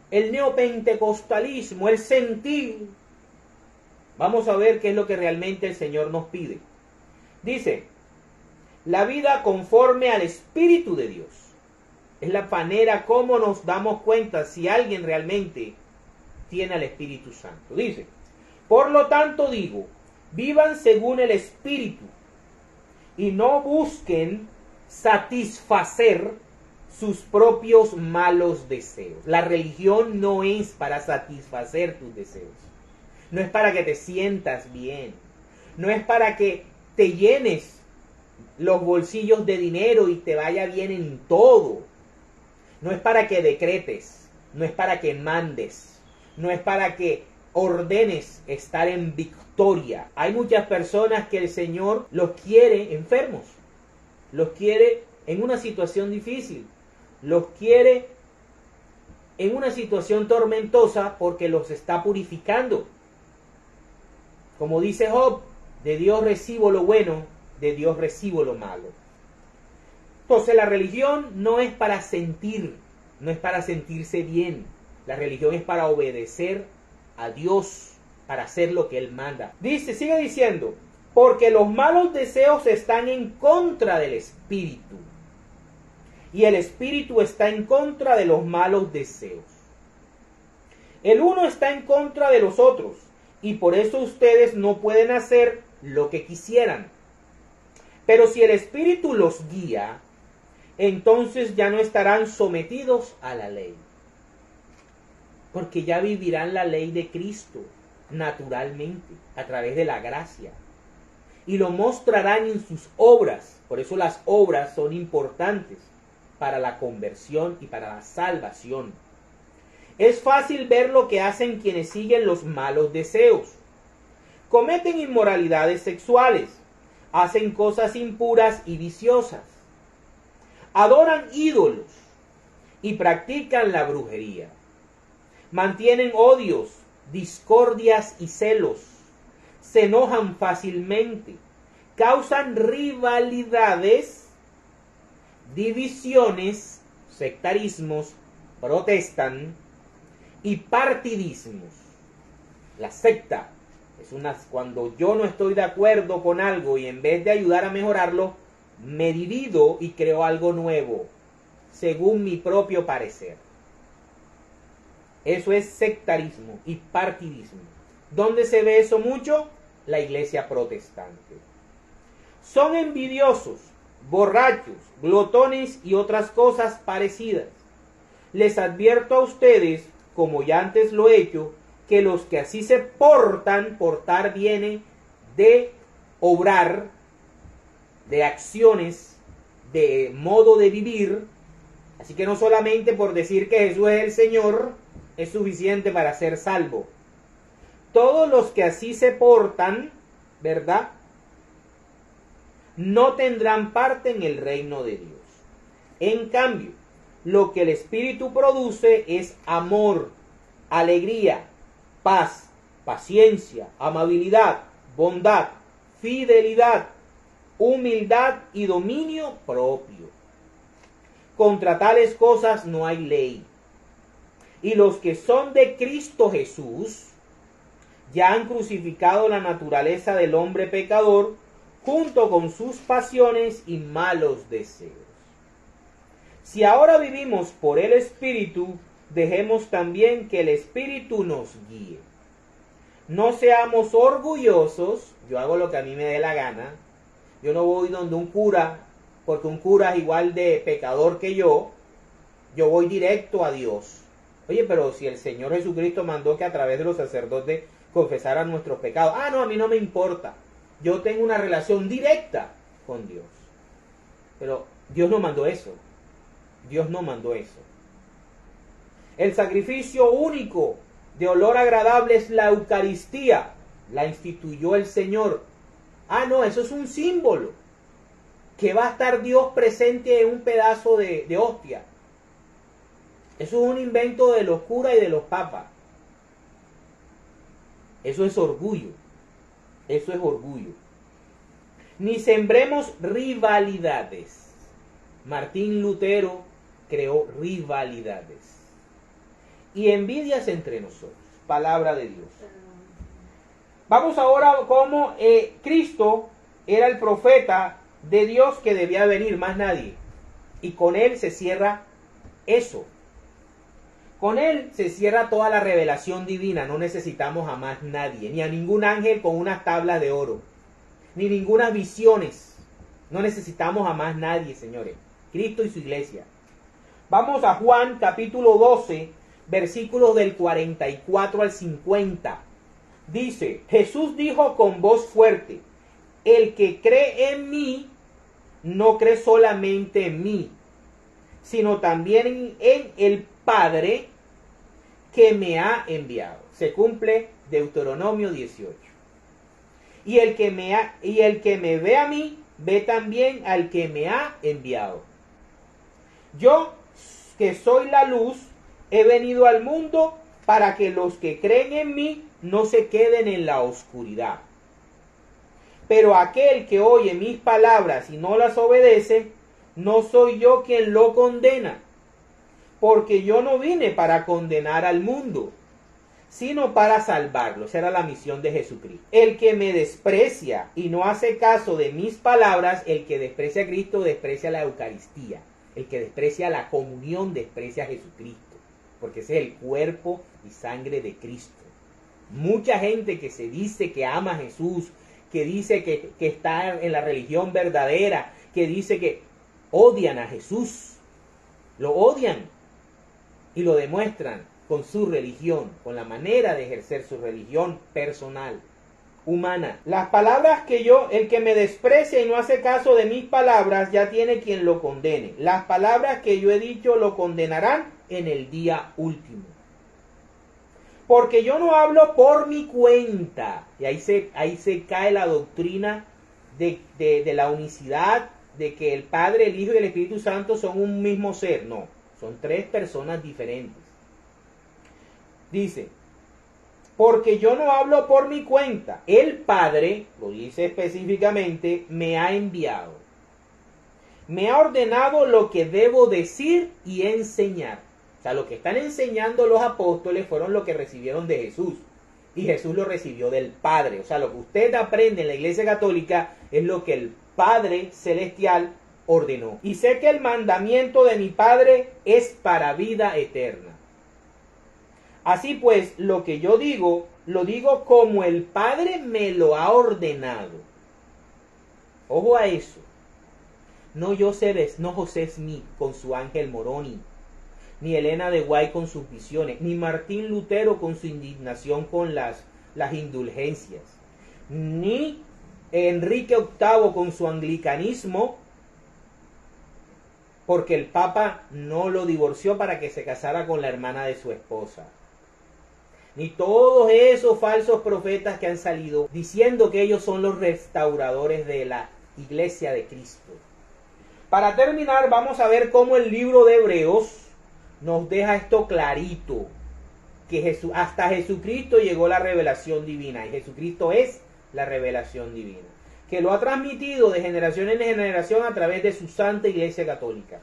el neopentecostalismo, el sentir. Vamos a ver qué es lo que realmente el Señor nos pide. Dice, la vida conforme al Espíritu de Dios. Es la manera como nos damos cuenta si alguien realmente tiene al Espíritu Santo. Dice, por lo tanto digo, vivan según el Espíritu y no busquen satisfacer sus propios malos deseos. La religión no es para satisfacer tus deseos. No es para que te sientas bien. No es para que te llenes los bolsillos de dinero y te vaya bien en todo. No es para que decretes, no es para que mandes, no es para que ordenes estar en victoria. Hay muchas personas que el Señor los quiere enfermos, los quiere en una situación difícil, los quiere en una situación tormentosa porque los está purificando. Como dice Job, de Dios recibo lo bueno, de Dios recibo lo malo. Entonces la religión no es para sentir, no es para sentirse bien. La religión es para obedecer a Dios, para hacer lo que Él manda. Sigue diciendo, porque los malos deseos están en contra del Espíritu, y el Espíritu está en contra de los malos deseos. El uno está en contra de los otros, y por eso ustedes no pueden hacer lo que quisieran. Pero si el Espíritu los guía, entonces ya no estarán sometidos a la ley, porque ya vivirán la ley de Cristo naturalmente, a través de la gracia, y lo mostrarán en sus obras. Por eso las obras son importantes para la conversión y para la salvación. Es fácil ver lo que hacen quienes siguen los malos deseos. Cometen inmoralidades sexuales, hacen cosas impuras y viciosas, adoran ídolos y practican la brujería. Mantienen odios, discordias y celos. Se enojan fácilmente. Causan rivalidades, divisiones, sectarismos, protestan y partidismos. La secta es cuando yo no estoy de acuerdo con algo y en vez de ayudar a mejorarlo, me divido y creo algo nuevo, según mi propio parecer. Eso es sectarismo y partidismo. ¿Dónde se ve eso mucho? La iglesia protestante. Son envidiosos, borrachos, glotones y otras cosas parecidas. Les advierto a ustedes, como ya antes lo he hecho, que los que así se portar viene de obrar, de acciones de modo de vivir. Así que no solamente por decir que Jesús es el Señor es suficiente para ser salvo. Todos los que así se portan, ¿verdad?, no tendrán parte en el reino de Dios. En cambio, lo que el Espíritu produce es amor, alegría, paz, paciencia, amabilidad, bondad, fidelidad, humildad y dominio propio. Contra tales cosas no hay ley. Y los que son de Cristo Jesús ya han crucificado la naturaleza del hombre pecador junto con sus pasiones y malos deseos. Si ahora vivimos por el Espíritu, dejemos también que el Espíritu nos guíe. No seamos orgullosos. Yo hago lo que a mí me dé la gana. Yo no voy donde un cura, porque un cura es igual de pecador que yo. Yo voy directo a Dios. Oye, pero si el Señor Jesucristo mandó que a través de los sacerdotes confesaran nuestros pecados. Ah, no, a mí no me importa. Yo tengo una relación directa con Dios. Pero Dios no mandó eso. Dios no mandó eso. El sacrificio único de olor agradable es la Eucaristía. La instituyó el Señor. Ah, no, eso es un símbolo. Que va a estar Dios presente en un pedazo de hostia. Eso es un invento de los curas y de los papas. Eso es orgullo. Eso es orgullo. Ni sembremos rivalidades. Martín Lutero creó rivalidades y envidias entre nosotros. Palabra de Dios. Vamos ahora como Cristo era el profeta de Dios que debía venir, más nadie. Y con él se cierra eso. Con él se cierra toda la revelación divina. No necesitamos a más nadie, ni a ningún ángel con unas tablas de oro, ni ninguna visiones. No necesitamos a más nadie, señores. Cristo y su iglesia. Vamos a Juan capítulo 12, versículos del 44 al 50. Dice, Jesús dijo con voz fuerte, el que cree en mí, no cree solamente en mí, sino también en el Padre que me ha enviado. Se cumple Deuteronomio 18. Y el que me ve a mí, ve también al que me ha enviado. Yo, que soy la luz, he venido al mundo para que los que creen en mí no se queden en la oscuridad. Pero aquel que oye mis palabras y no las obedece, no soy yo quien lo condena, porque yo no vine para condenar al mundo, sino para salvarlo. Esa era la misión de Jesucristo. El que me desprecia y no hace caso de mis palabras, el que desprecia a Cristo desprecia la Eucaristía. El que desprecia la comunión desprecia a Jesucristo, porque ese es el cuerpo y sangre de Cristo. Mucha gente que se dice que ama a Jesús, que dice que está en la religión verdadera, que dice que odian a Jesús, lo odian y lo demuestran con su religión, con la manera de ejercer su religión personal, humana. Las palabras que el que me desprecia y no hace caso de mis palabras, ya tiene quien lo condene. Las palabras que yo he dicho lo condenarán en el día último. Porque yo no hablo por mi cuenta. Y ahí se cae la doctrina de la unicidad, de que el Padre, el Hijo y el Espíritu Santo son un mismo ser. No, son tres personas diferentes. Dice, porque yo no hablo por mi cuenta. El Padre, lo dice específicamente, me ha enviado. Me ha ordenado lo que debo decir y enseñar. O sea, lo que están enseñando los apóstoles fueron lo que recibieron de Jesús. Y Jesús lo recibió del Padre. O sea, lo que usted aprende en la Iglesia Católica es lo que el Padre Celestial ordenó. Y sé que el mandamiento de mi Padre es para vida eterna. Así pues, lo que yo digo, lo digo como el Padre me lo ha ordenado. Ojo a eso. No José Smith con su Ángel Moroni, ni Elena de White con sus visiones, ni Martín Lutero con su indignación con las indulgencias, ni Enrique VIII con su anglicanismo, porque el Papa no lo divorció para que se casara con la hermana de su esposa. Ni todos esos falsos profetas que han salido diciendo que ellos son los restauradores de la iglesia de Cristo. Para terminar, vamos a ver cómo el libro de Hebreos nos deja esto clarito, que hasta Jesucristo llegó la revelación divina, y Jesucristo es la revelación divina, que lo ha transmitido de generación en generación a través de su Santa Iglesia Católica.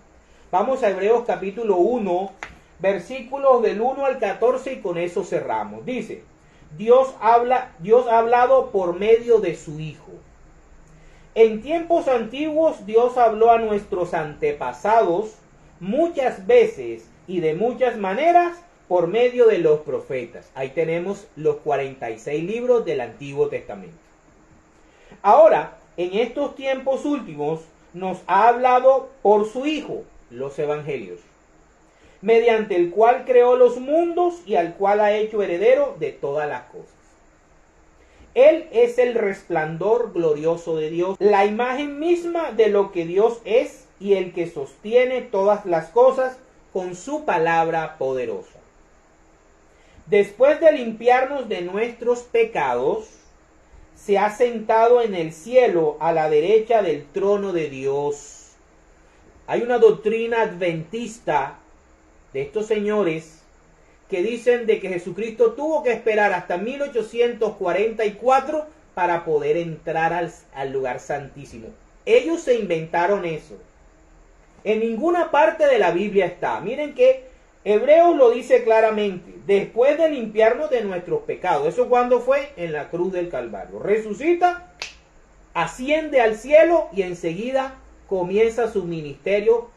Vamos a Hebreos capítulo 1, versículos del 1 al 14, y con eso cerramos. Dice: Dios ha hablado por medio de su Hijo. En tiempos antiguos Dios habló a nuestros antepasados muchas veces y de muchas maneras por medio de los profetas. Ahí tenemos los 46 libros del Antiguo Testamento. Ahora, en estos tiempos últimos, nos ha hablado por su Hijo, los Evangelios, mediante el cual creó los mundos y al cual ha hecho heredero de todas las cosas. Él es el resplandor glorioso de Dios, la imagen misma de lo que Dios es y el que sostiene todas las cosas con su palabra poderosa. Después de limpiarnos de nuestros pecados, se ha sentado en el cielo a la derecha del trono de Dios. Hay una doctrina adventista de estos señores que dicen de que Jesucristo tuvo que esperar hasta 1844 para poder entrar al lugar santísimo. Ellos se inventaron eso. En ninguna parte de la Biblia está. Miren que Hebreos lo dice claramente. Después de limpiarnos de nuestros pecados. ¿Eso cuándo fue? En la cruz del Calvario. Resucita, asciende al cielo y enseguida comienza su ministerio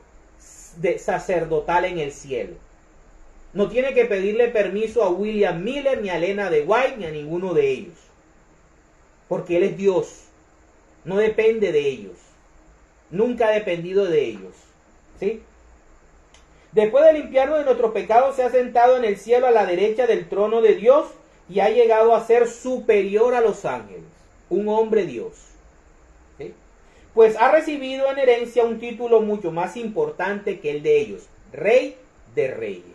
sacerdotal en el cielo. No tiene que pedirle permiso a William Miller, ni a Elena de White, ni a ninguno de ellos. Porque Él es Dios. No depende de ellos. Nunca ha dependido de ellos. ¿Sí? Después de limpiarnos de nuestros pecados, se ha sentado en el cielo a la derecha del trono de Dios y ha llegado a ser superior a los ángeles. Un hombre Dios. ¿Sí? Pues ha recibido en herencia un título mucho más importante que el de ellos. Rey de Reyes.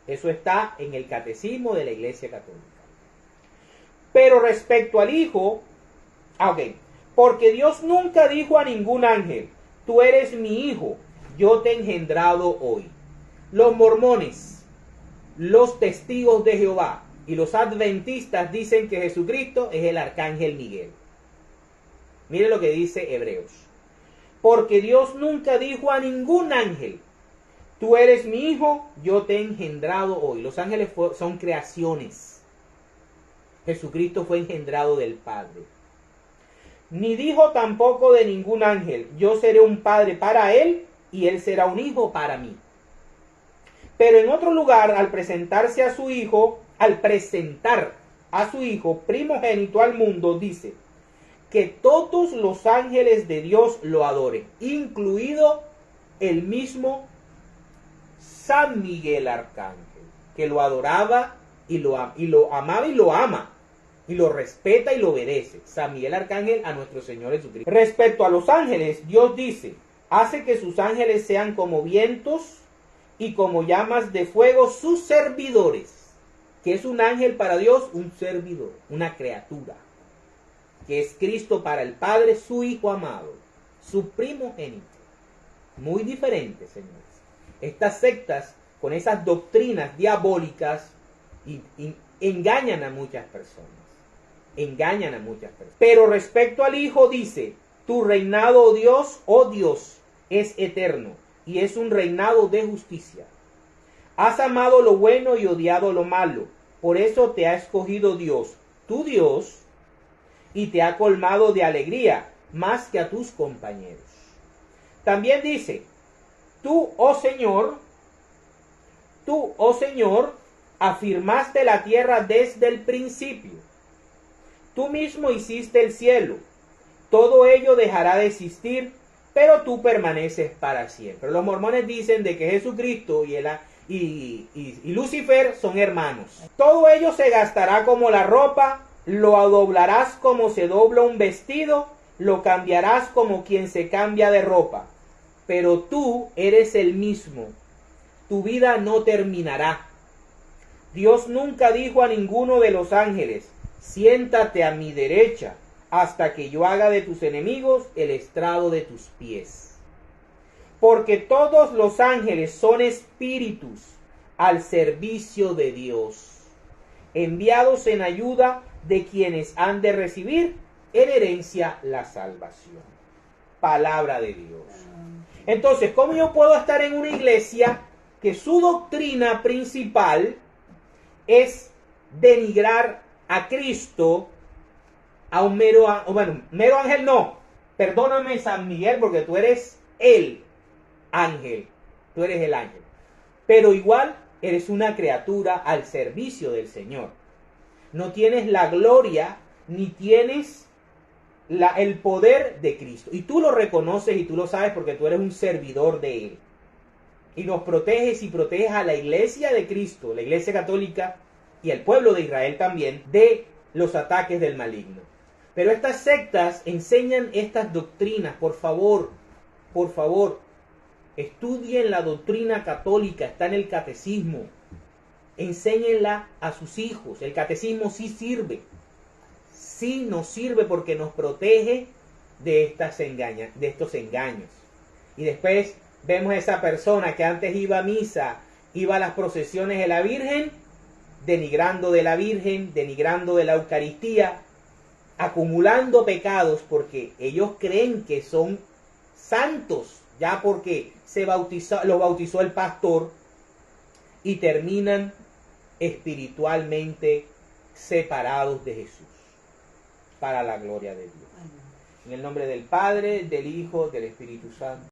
Eso está en el Catecismo de la Iglesia Católica. Pero respecto al Hijo, porque Dios nunca dijo a ningún ángel: tú eres mi hijo, yo te he engendrado hoy. Los mormones, los testigos de Jehová y los adventistas dicen que Jesucristo es el arcángel Miguel. Mire lo que dice Hebreos. Porque Dios nunca dijo a ningún ángel: tú eres mi hijo, yo te he engendrado hoy. Los ángeles son creaciones. Jesucristo fue engendrado del Padre. Ni dijo tampoco de ningún ángel: yo seré un padre para él y él será un hijo para mí. Pero en otro lugar, al presentar a su hijo primogénito al mundo, dice que todos los ángeles de Dios lo adoren, incluido el mismo San Miguel Arcángel, que lo adoraba y lo amaba y lo ama, y lo respeta y lo obedece. San Miguel Arcángel a nuestro Señor Jesucristo. Respecto a los ángeles, Dios dice: hace que sus ángeles sean como vientos y como llamas de fuego sus servidores. ¿Qué es un ángel para Dios? Un servidor, una criatura, que es Cristo para el Padre, su Hijo amado, su primogénito. Muy diferente, señores. Estas sectas, con esas doctrinas diabólicas, engañan a muchas personas. Engañan a muchas personas. Pero respecto al Hijo dice: tu reinado, oh Dios, es eterno, y es un reinado de justicia. Has amado lo bueno y odiado lo malo. Por eso te ha escogido Dios, tu Dios, y te ha colmado de alegría más que a tus compañeros. También dice: tú, oh Señor, afirmaste la tierra desde el principio. Tú mismo hiciste el cielo. Todo ello dejará de existir, pero tú permaneces para siempre. Los mormones dicen de que Jesucristo y Lucifer son hermanos. Todo ello se gastará como la ropa, lo adoblarás como se dobla un vestido, lo cambiarás como quien se cambia de ropa. pero tú eres el mismo. Tu vida no terminará. Dios nunca dijo a ninguno de los ángeles, siéntate a mi derecha hasta que yo haga de tus enemigos el estrado de tus pies. Porque todos los ángeles son espíritus al servicio de Dios, enviados en ayuda de quienes han de recibir en herencia la salvación. Palabra de Dios. Entonces, ¿cómo yo puedo estar en una iglesia que su doctrina principal es denigrar a Cristo, a un mero ángel no? Perdóname, San Miguel, porque tú eres el ángel. Tú eres el ángel. Pero igual eres una criatura al servicio del Señor. No tienes la gloria ni tienes el poder de Cristo. Y tú lo reconoces y tú lo sabes porque tú eres un servidor de Él. Y nos proteges y proteges a la iglesia de Cristo, la iglesia católica y el pueblo de Israel también, de los ataques del maligno. Pero estas sectas enseñan estas doctrinas. Por favor, estudien la doctrina católica, está en el catecismo. Enséñenla a sus hijos. El catecismo sí sirve. Sí nos sirve porque nos protege de estos engaños. Y después vemos a esa persona que antes iba a misa, iba a las procesiones de la Virgen, denigrando de la Virgen, denigrando de la Eucaristía, acumulando pecados porque ellos creen que son santos, ya porque los bautizó el pastor, y terminan espiritualmente separados de Jesús, para la gloria de Dios. En el nombre del Padre, del Hijo, del Espíritu Santo.